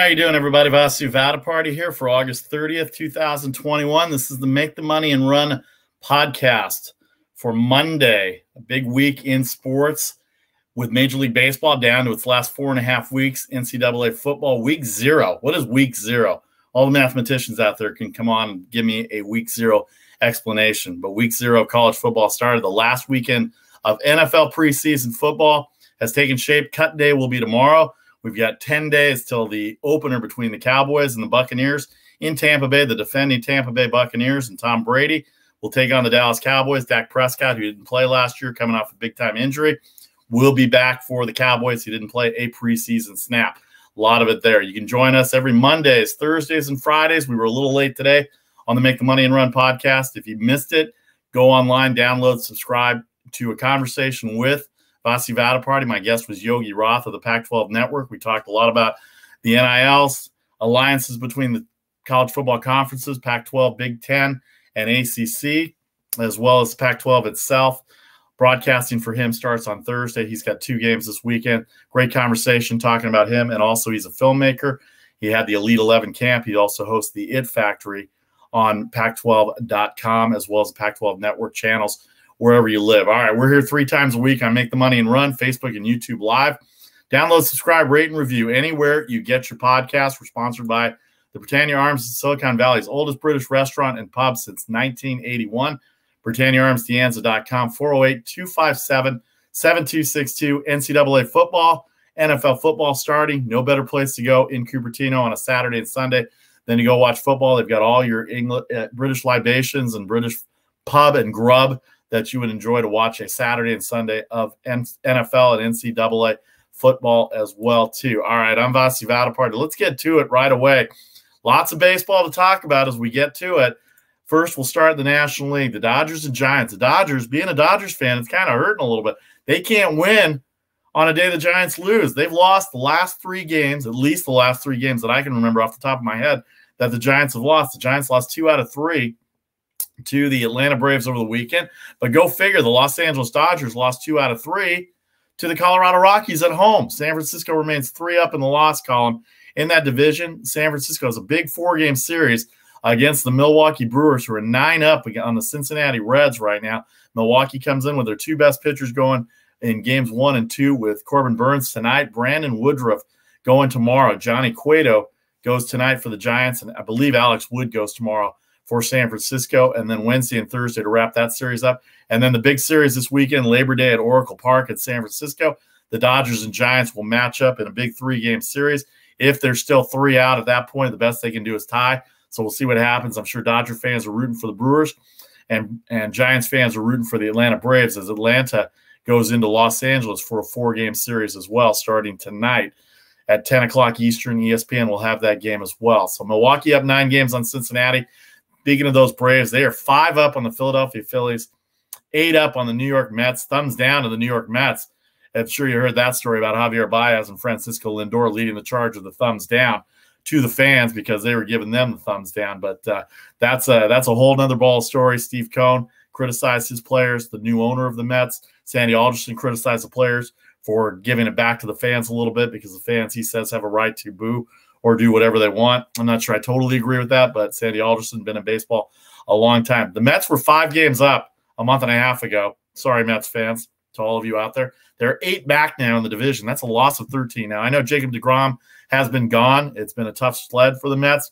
how you doing, everybody? Vasu Vaddiparty here for August 30th, 2021. This is the Make the Money and Run podcast for Monday, a big week in sports with Major League Baseball down to its last 4.5 weeks, NCAA football, week 0. What is week 0? All the mathematicians out there can come on and give me a week 0 explanation. But week 0 of college football started. The last weekend of NFL preseason football has taken shape. Cut day will be tomorrow. We've got 10 days till the opener between the Cowboys and the Buccaneers in Tampa Bay. The defending Tampa Bay Buccaneers and Tom Brady will take on the Dallas Cowboys. Dak Prescott, who didn't play last year, coming off a big-time injury, will be back for the Cowboys. He didn't play a preseason snap. A lot of it there. You can join us every Mondays, Thursdays, and Fridays. We were a little late today on the Make the Money and Run podcast. If you missed it, go online, download, subscribe to A Conversation with Vasu Vaddiparty. My guest was Yogi Roth of the Pac-12 Network. We talked a lot about the NILs, alliances between the college football conferences, Pac-12, Big Ten, and ACC, as well as Pac-12 itself. Broadcasting for him starts on Thursday. He's got 2 games this weekend. Great conversation talking about him, and also he's a filmmaker. He had the Elite 11 camp. He also hosts the It Factory on Pac12.com, as well as the Pac-12 Network channels, wherever you live. All right, we're here 3 times a week on Make the Money and Run, Facebook and YouTube Live. Download, subscribe, rate, and review anywhere you get your podcast. We're sponsored by the Britannia Arms, Silicon Valley's oldest British restaurant and pub since 1981. BritanniaArmsDeanza.com, 408-257-7262. NCAA football, NFL football starting. No better place to go in Cupertino on a Saturday and Sunday than to go watch football. They've got all your British libations and British pub and grub that you would enjoy to watch a Saturday and Sunday of NFL and NCAA football as well, too. All right, I'm Vasu Vaddiparty. Let's get to it right away. Lots of baseball to talk about as we get to it. First, we'll start the National League, the Dodgers and Giants. The Dodgers, being a Dodgers fan, it's kind of hurting a little bit. They can't win on a day the Giants lose. They've lost the last 3 games, at least the last 3 games that I can remember off the top of my head that the Giants have lost. The Giants lost 2 out of 3 to the Atlanta Braves over the weekend. But go figure, the Los Angeles Dodgers lost 2 out of 3 to the Colorado Rockies at home. San Francisco remains 3 up in the loss column in that division. San Francisco has a big 4-game series against the Milwaukee Brewers, who are 9 up on the Cincinnati Reds right now. Milwaukee comes in with their 2 best pitchers going in games 1 and 2 with Corbin Burns tonight, Brandon Woodruff going tomorrow. Johnny Cueto goes tonight for the Giants, and I believe Alex Wood goes tomorrow for San Francisco, and then Wednesday and Thursday to wrap that series up. And then the big series this weekend, Labor Day at Oracle Park in San Francisco. The Dodgers and Giants will match up in a big 3-game series. If there's still 3 out at that point, the best they can do is tie. So we'll see what happens. I'm sure Dodger fans are rooting for the Brewers, and Giants fans are rooting for the Atlanta Braves as Atlanta goes into Los Angeles for a 4-game series as well, starting tonight at 10 o'clock Eastern. ESPN will have that game as well. So Milwaukee up 9 games on Cincinnati. Speaking of those Braves, they are 5 up on the Philadelphia Phillies, 8 up on the New York Mets, thumbs down to the New York Mets. I'm sure you heard that story about Javier Baez and Francisco Lindor leading the charge of the thumbs down to the fans because they were giving them the thumbs down. But that's a whole nother ball story. Steve Cohen criticized his players. The new owner of the Mets, Sandy Alderson, criticized the players for giving it back to the fans a little bit because the fans, he says, have a right to boo or do whatever they want. I'm not sure I totally agree with that, but Sandy Alderson been in baseball a long time. The Mets were 5 games up a month and a half ago. Sorry, Mets fans, to all of you out there. They're 8 back now in the division. That's a loss of 13 now. I know Jacob deGrom has been gone. It's been a tough sled for the Mets.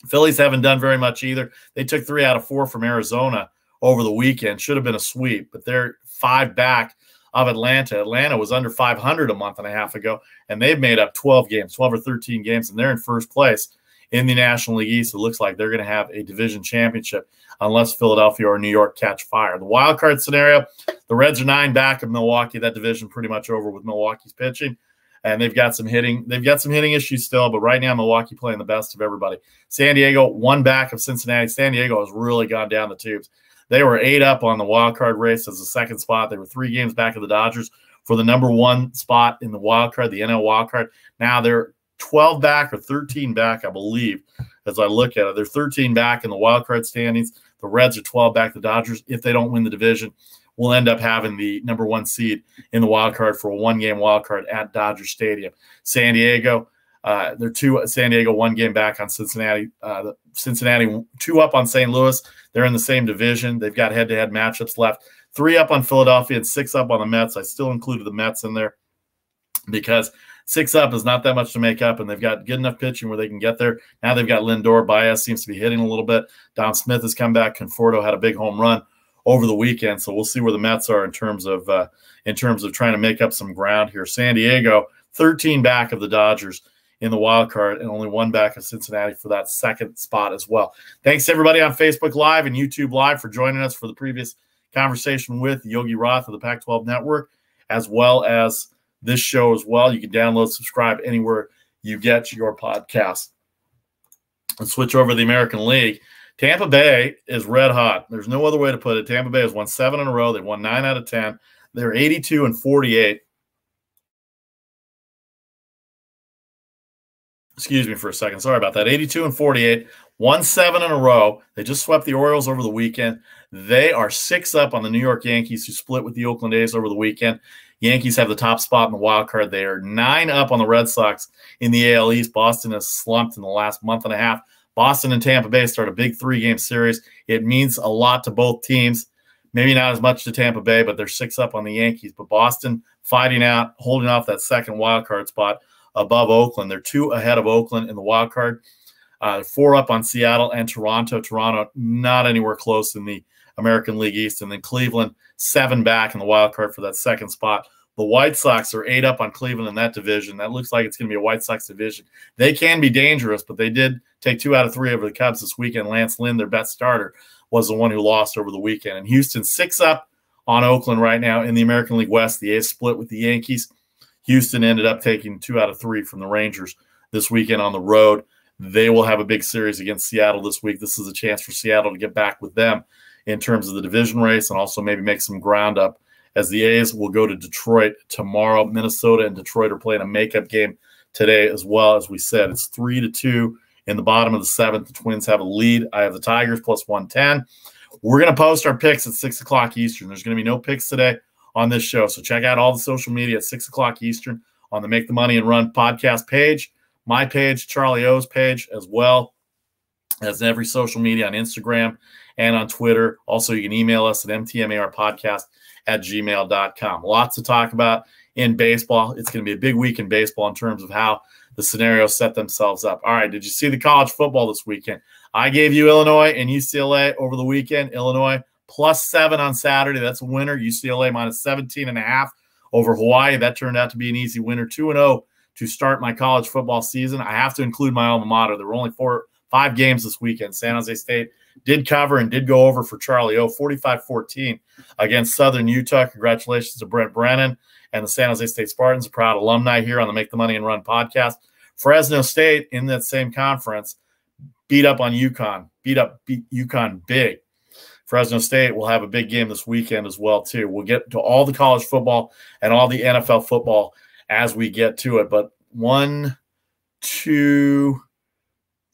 Phillies haven't done very much either. They took 3 out of 4 from Arizona over the weekend. Should have been a sweep, but they're 5 back of Atlanta. Atlanta was under 500 a month and a half ago, and they've made up 12 games, 12 or 13 games, and they're in first place in the National League East. It looks like they're going to have a division championship unless Philadelphia or New York catch fire. The wild card scenario, the Reds are 9 back of Milwaukee. That division pretty much over with Milwaukee's pitching, and they've got some hitting. They've got some hitting issues still, but right now Milwaukee playing the best of everybody. San Diego 1 back of Cincinnati. San Diego has really gone down the tubes. They were 8 up on the wild card race as the 2nd spot. They were 3 games back of the Dodgers for the number 1 spot in the wild card, the NL wild card. Now they're 12 back or 13 back, I believe, as I look at it. They're 13 back in the wild card standings. The Reds are 12 back. The Dodgers, if they don't win the division, will end up having the number 1 seed in the wild card for a 1-game wild card at Dodger Stadium. San Diego, They're San Diego 1 game back on Cincinnati. Cincinnati 2 up on St. Louis. They're in the same division. They've got head-to-head matchups left. 3 up on Philadelphia and 6 up on the Mets. I still included the Mets in there because 6 up is not that much to make up, and they've got good enough pitching where they can get there. Now they've got Lindor. Baez seems to be hitting a little bit. Dom Smith has come back. Conforto had a big home run over the weekend, so we'll see where the Mets are in terms of trying to make up some ground here. San Diego 13 back of the Dodgers in the wild card, and only 1 back of Cincinnati for that second spot as well. Thanks to everybody on Facebook Live and YouTube Live for joining us for the previous conversation with Yogi Roth of the Pac-12 Network, as well as this show as well. You can download, subscribe anywhere you get your podcast. Let's switch over to the American League. Tampa Bay is red hot. There's no other way to put it. Tampa Bay has won 7 in a row. They've won 9 out of 10. They're 82-48. Excuse me for a second. Sorry about that. 82-48. Won 7 in a row. They just swept the Orioles over the weekend. They are 6 up on the New York Yankees, who split with the Oakland A's over the weekend. Yankees have the top spot in the wild card. They are 9 up on the Red Sox in the AL East. Boston has slumped in the last month and a half. Boston and Tampa Bay start a big 3-game series. It means a lot to both teams. Maybe not as much to Tampa Bay, but they're 6 up on the Yankees. But Boston fighting out, holding off that second wild card spot above Oakland. They're 2 ahead of Oakland in the wild card. 4 up on Seattle and Toronto. Toronto not anywhere close in the American League East. And then Cleveland 7 back in the wild card for that second spot. The White Sox are 8 up on Cleveland in that division. That looks like it's going to be a White Sox division. They can be dangerous, but they did take 2 out of 3 over the Cubs this weekend. Lance Lynn, their best starter, was the one who lost over the weekend. And Houston 6 up on Oakland right now in the American League West. The A's split with the Yankees. Houston ended up taking 2 out of 3 from the Rangers this weekend on the road. They will have a big series against Seattle this week. This is a chance for Seattle to get back with them in terms of the division race and also maybe make some ground up, as the A's will go to Detroit tomorrow. Minnesota and Detroit are playing a makeup game today as well. As we said, it's 3-2 in the bottom of the 7th. The Twins have a lead. I have the Tigers plus 110. We're going to post our picks at 6 o'clock Eastern. There's going to be no picks today on this show, so check out all the social media at 6 o'clock Eastern on the Make the Money and Run podcast page, my page, Charlie O's page, as well as every social media on Instagram and on Twitter. Also, you can email us at mtmarpodcast@gmail.com. Lots to talk about in baseball. It's going to be a big week in baseball in terms of how the scenarios set themselves up. All right, did you see the college football this weekend? I gave you Illinois and UCLA over the weekend. Illinois plus 7 on Saturday. That's a winner. UCLA minus 17.5 over Hawaii. That turned out to be an easy winner. 2-0 to start my college football season. I have to include my alma mater. There were only 5 games this weekend. San Jose State did cover and did go over for Charlie O, 45-14 against Southern Utah. Congratulations to Brent Brennan and the San Jose State Spartans, a proud alumni here on the Make the Money and Run podcast. Fresno State in that same conference beat up on UConn, beat UConn big. Fresno State will have a big game this weekend as well, too. We'll get to all the college football and all the NFL football as we get to it. But 1, 2,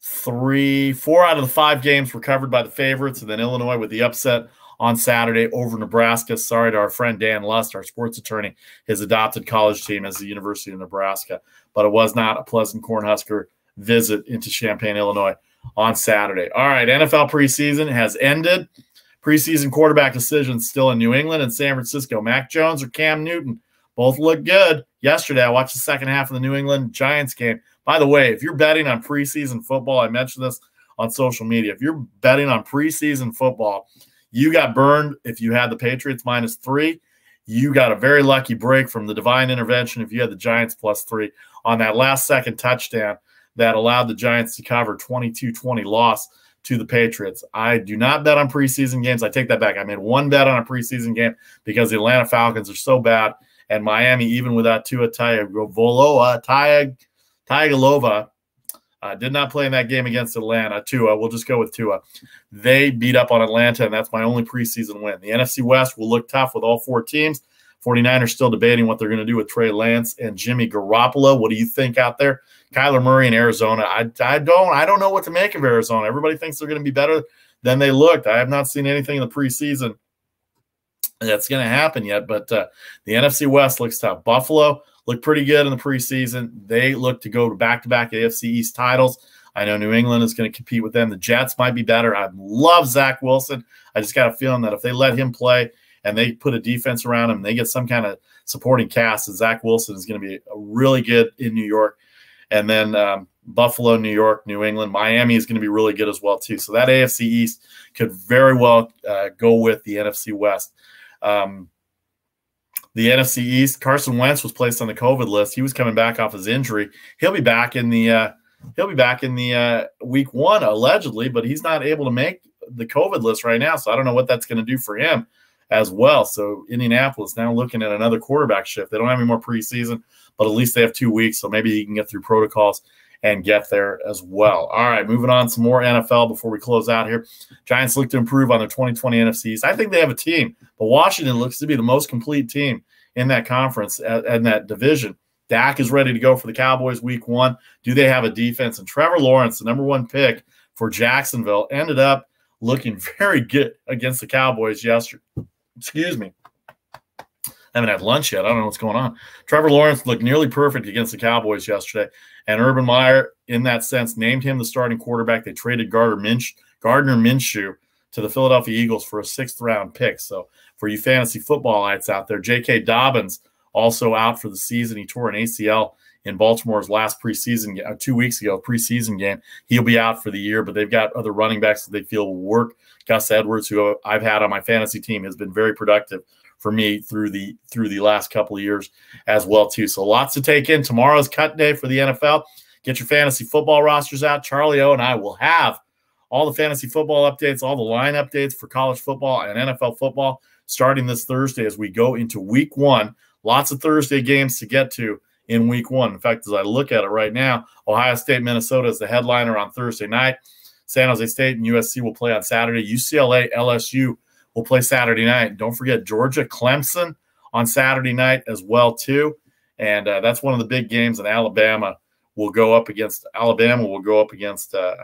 3, 4 out of the 5 games were covered by the favorites, and then Illinois with the upset on Saturday over Nebraska. Sorry to our friend Dan Lust, our sports attorney. His adopted college team is the University of Nebraska, but it was not a pleasant Cornhusker visit into Champaign, Illinois on Saturday. All right, NFL preseason has ended. Preseason quarterback decisions still in New England and San Francisco. Mac Jones or Cam Newton both look good. Yesterday, I watched the second half of the New England Giants game. By the way, if you're betting on preseason football, I mentioned this on social media. If you're betting on preseason football, you got burned if you had the Patriots minus 3. You got a very lucky break from the divine intervention if you had the Giants plus 3 on that last-second touchdown that allowed the Giants to cover 22-20 loss to the Patriots. I do not bet on preseason games. I take that back. I made 1 bet on a preseason game because the Atlanta Falcons are so bad, and Miami, even without Tua Tagovailoa, did not play in that game against Atlanta. Tua, we'll just go with Tua. They beat up on Atlanta, and that's my only preseason win. The NFC West will look tough with all 4 teams. 49ers still debating what they're going to do with Trey Lance and Jimmy Garoppolo. What do you think out there? Kyler Murray in Arizona. I don't know what to make of Arizona. Everybody thinks they're going to be better than they looked. I have not seen anything in the preseason that's going to happen yet, but the NFC West looks tough. Buffalo looked pretty good in the preseason. They look to go to back-to-back AFC East titles. I know New England is going to compete with them. The Jets might be better. I love Zach Wilson. I just got a feeling that if they let him play and they put a defense around him, they get some kind of supporting cast, and Zach Wilson is going to be really good in New York. And then Buffalo, New York, New England, Miami is going to be really good as well too. So that AFC East could very well go with the NFC West. The NFC East, Carson Wentz was placed on the COVID list. He was coming back off his injury. He'll be back in the week 1 allegedly, but he's not able to make the COVID list right now. So I don't know what that's going to do for him as well. So Indianapolis now looking at another quarterback shift. They don't have any more preseason, but at least they have 2 weeks. So maybe he can get through protocols and get there as well. All right, moving on, some more NFL before we close out here. Giants look to improve on their 2020 NFCs. I think they have a team, but Washington looks to be the most complete team in that conference and that division. Dak is ready to go for the Cowboys week 1. Do they have a defense? And Trevor Lawrence, the number 1 pick for Jacksonville, ended up looking very good against the Cowboys yesterday. Excuse me. I haven't had lunch yet. I don't know what's going on. Trevor Lawrence looked nearly perfect against the Cowboys yesterday. And Urban Meyer, in that sense, named him the starting quarterback. They traded Gardner Minshew to the Philadelphia Eagles for a 6th-round pick. So for you fantasy footballites out there, J.K. Dobbins also out for the season. He tore an ACL in Baltimore's last preseason game, 2 weeks ago, preseason game. He'll be out for the year, but they've got other running backs that they feel will work. Gus Edwards, who I've had on my fantasy team, has been very productive for me through the last couple of years as well too. So lots to take in. Tomorrow's cut day for the NFL. Get your fantasy football rosters out. Charlie O and I will have all the fantasy football updates, all the line updates for college football and NFL football starting this Thursday as we go into week 1. Lots of Thursday games to get to in week 1. In fact, as I look at it right now, Ohio State, Minnesota is the headliner on Thursday night. San Jose State and USC will play on Saturday. UCLA, LSU will play Saturday night. Don't forget Georgia, Clemson on Saturday night as well too. And that's one of the big games. And Alabama will go up against I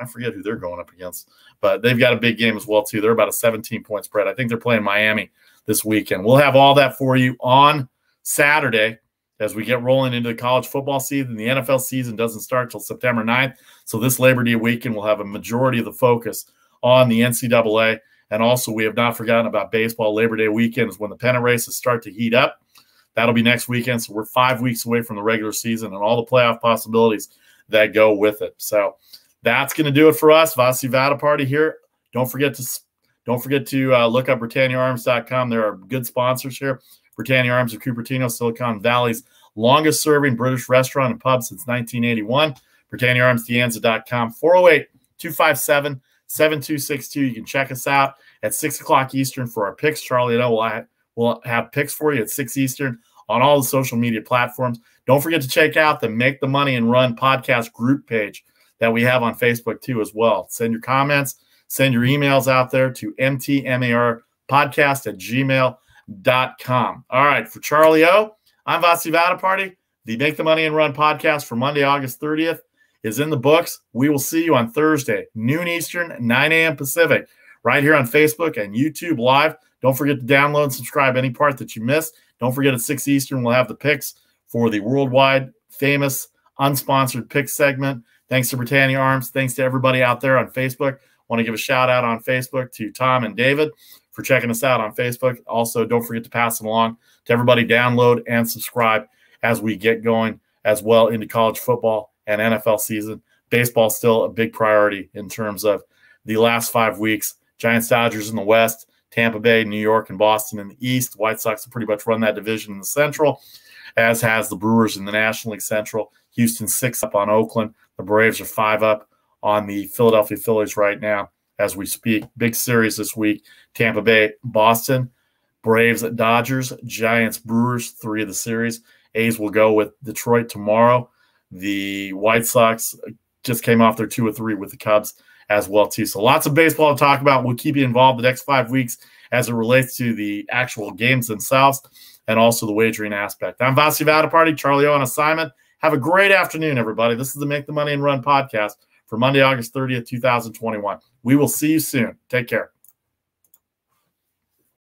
forget who they're going up against, but they've got a big game as well too. They're about a 17-point spread. I think they're playing Miami this weekend. We'll have all that for you on Saturday as we get rolling into the college football season. The NFL season doesn't start till September 9th. So this Labor Day weekend will have a majority of the focus on the NCAA. And also, we have not forgotten about baseball. Labor Day weekend is when the pennant races start to heat up. That'll be next weekend. So we're 5 weeks away from the regular season and all the playoff possibilities that go with it. So that's going to do it for us. Vasu Vaddiparty here. Don't forget to look up BritanniaArms.com. There are good sponsors here. Britannia Arms of Cupertino, Silicon Valley's longest-serving British restaurant and pub since 1981. BritanniaArmsDeanza.com, 408-257-7262. You can check us out at 6 o'clock Eastern for our picks. Charlie and I will have picks for you at 6 Eastern on all the social media platforms. Don't forget to check out the Make the Money and Run podcast group page that we have on Facebook too as well. Send your comments, send your emails out there to mtmarpodcast@gmail.com. All right, for Charlie O, I'm Vasu Vaddiparty. The Make the Money and Run podcast for Monday, August 30th is in the books. We will see you on Thursday, noon Eastern, 9 a.m. Pacific, right here on Facebook and YouTube Live. Don't forget to download and subscribe any part that you missed. Don't forget at 6 Eastern, we'll have the picks for the worldwide famous unsponsored pick segment. Thanks to Britannia Arms. Thanks to everybody out there on Facebook. Want to give a shout out on Facebook to Tom and David for checking us out on Facebook. Also, don't forget to pass it along to everybody. Download and subscribe as we get going as well into college football and NFL season. Baseball still a big priority in terms of the last 5 weeks. Giants, Dodgers in the West, Tampa Bay, New York, and Boston in the East. The White Sox have pretty much run that division in the Central, as has the Brewers in the National League Central. Houston 6 up on Oakland. The Braves are 5 up on the Philadelphia Phillies right now as we speak. Big series this week. Tampa Bay, Boston, Braves, Dodgers, Giants, Brewers, 3 of the series. A's will go with Detroit tomorrow. The White Sox just came off their 2-3 with the Cubs as well too. So lots of baseball to talk about. We'll keep you involved the next 5 weeks as it relates to the actual games themselves and also the wagering aspect. I'm Vasu Vaddiparty, Charlie O on assignment. Have a great afternoon, everybody. This is the Make the Money and Run podcast for Monday, August 30th, 2021. We will see you soon. Take care.